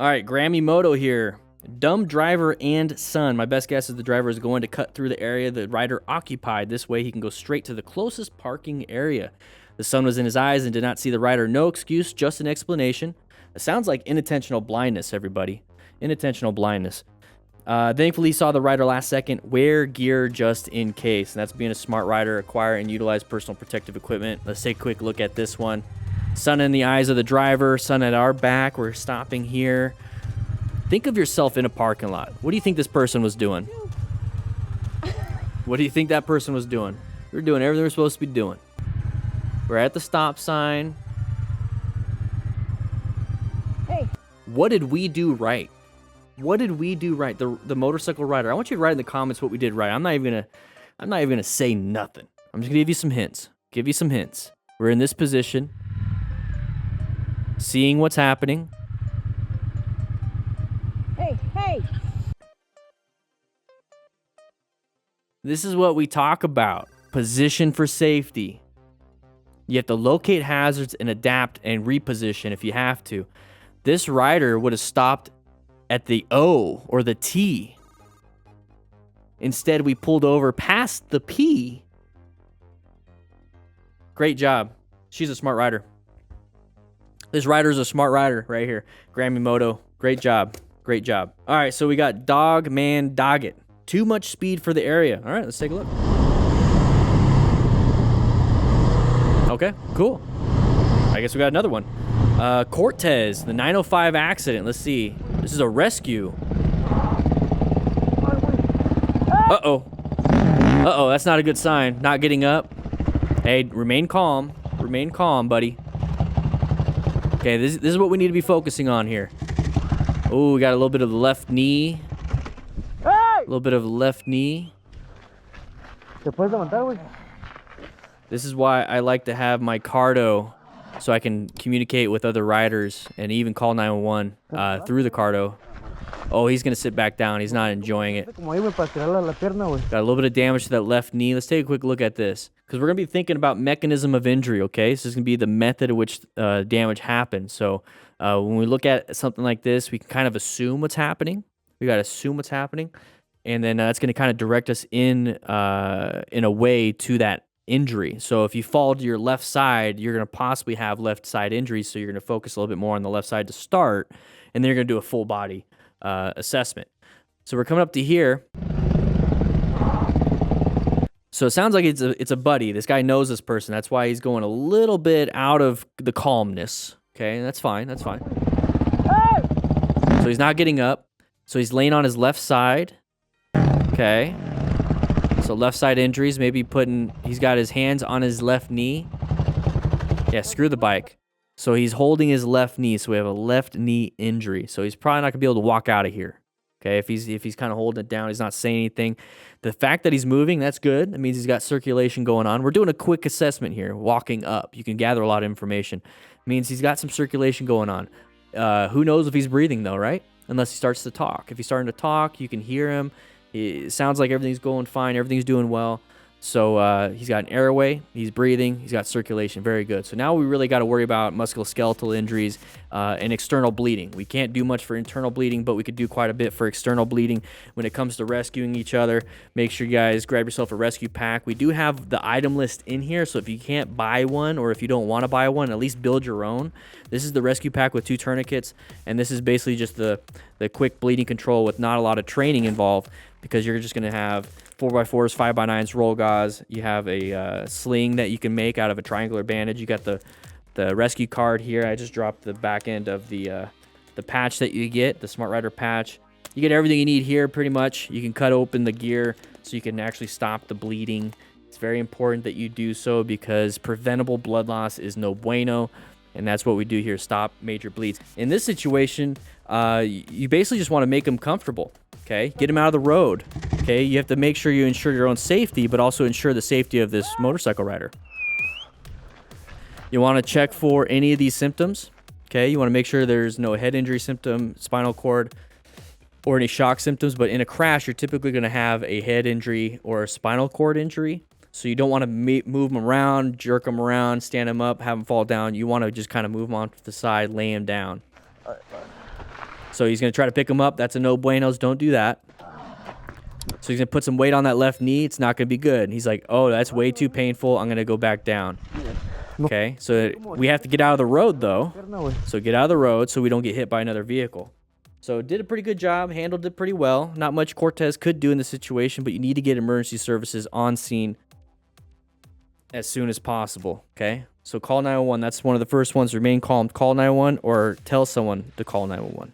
All right, Grammy Moto here. Dumb driver and son. My best guess is the driver is going to cut through the area the rider occupied. This way he can go straight to the closest parking area. The sun was in his eyes and did not see the rider. No excuse, just an explanation. It sounds like inattentional blindness, everybody. Inattentional blindness. Thankfully, he saw the rider last second. Wear gear just in case. And that's being a smart rider. Acquire and utilize personal protective equipment. Let's take a quick look at this one. Sun in the eyes of the driver. Sun at our back. We're stopping here. Think of yourself in a parking lot. What do you think this person was doing? What do you think that person was doing? We're doing everything we're supposed to be doing. We're at the stop sign. Hey. What did we do right? What did we do right? The motorcycle rider. I want you to write in the comments what we did right. I'm not even gonna say nothing. I'm just gonna give you some hints. Give you some hints. We're in this position, seeing what's happening. Hey. This is what we talk about. Position for safety. You have to locate hazards and adapt and reposition if you have to. This rider would have stopped at the O or the T. Instead, we pulled over past the P. Great job. She's a smart rider. This rider's a smart rider right here. Grammy Moto. Great job. Great job. All right, so we got Dog Man Dog It. Too much speed for the area. All right, let's take a look. Okay, cool. I guess we got another one. Cortez, the 905 accident. Let's see. This is a rescue. Uh-oh. Uh-oh, that's not a good sign. Not getting up. Hey, remain calm. Remain calm, buddy. Okay, this is what we need to be focusing on here. Oh, we got a little bit of the left knee. A little bit of the left knee. This is why I like to have my Cardo so I can communicate with other riders and even call 911 through the Cardo. Oh, he's going to sit back down. He's not enjoying it. Got a little bit of damage to that left knee. Let's take a quick look at this because we're going to be thinking about mechanism of injury, okay? This is going to be the method at which damage happened. So when we look at something like this, we can kind of assume what's happening. We got to assume what's happening. And then that's going to kind of direct us in a way to that injury. So if you fall to your left side, you're going to possibly have left side injuries. So you're going to focus a little bit more on the left side to start, and then you're going to do a full body assessment. So we're coming up to here. So it sounds like it's a buddy. This guy knows this person. That's why he's going a little bit out of the calmness. Okay, that's fine. That's fine. So he's not getting up. So he's laying on his left side. Okay. So left side injuries, maybe he's got his hands on his left knee. Yeah, screw the bike. So he's holding his left knee, so we have a left knee injury. So he's probably not going to be able to walk out of here. Okay, if he's kind of holding it down, he's not saying anything. The fact that he's moving, that's good. That means he's got circulation going on. We're doing a quick assessment here, walking up. You can gather a lot of information. It means he's got some circulation going on. Who knows if he's breathing, though, right? Unless he starts to talk. If he's starting to talk, you can hear him. It sounds like everything's going fine. Everything's doing well. So he's got an airway. He's breathing. He's got circulation. Very good. So now we really got to worry about musculoskeletal injuries and external bleeding. We can't do much for internal bleeding, but we could do quite a bit for external bleeding. When it comes to rescuing each other, make sure you guys grab yourself a rescue pack. We do have the item list in here, so if you can't buy one or if you don't want to buy one, at least build your own. This is the rescue pack with 2 tourniquets, and this is basically just the quick bleeding control with not a lot of training involved, because you're just going to have 4x4s, 5x9s, roll gauze. You have a sling that you can make out of a triangular bandage. You got the rescue card here. I just dropped the back end of the patch that you get, the Smart Rider patch. You get everything you need here pretty much. You can cut open the gear so you can actually stop the bleeding. It's very important that you do so because preventable blood loss is no bueno. And that's what we do here, stop major bleeds. In this situation, you basically just want to make them comfortable. Okay, get him out of the road. Okay, you have to make sure you ensure your own safety, but also ensure the safety of this motorcycle rider. You want to check for any of these symptoms. Okay, you want to make sure there's no head injury symptom, spinal cord, or any shock symptoms. But in a crash, you're typically going to have a head injury or a spinal cord injury. So you don't want to move them around, jerk them around, stand them up, have them fall down. You want to just kind of move them onto the side, lay them down. So he's going to try to pick him up. That's a no buenos. Don't do that. So he's going to put some weight on that left knee. It's not going to be good. And he's like, oh, that's way too painful. I'm going to go back down. Okay, so we have to get out of the road, though. So get out of the road so we don't get hit by another vehicle. So did a pretty good job, handled it pretty well. Not much Cortez could do in the situation, but you need to get emergency services on scene as soon as possible, okay? So call 911. That's one of the first ones. Remain calm. Call 911 or tell someone to call 911.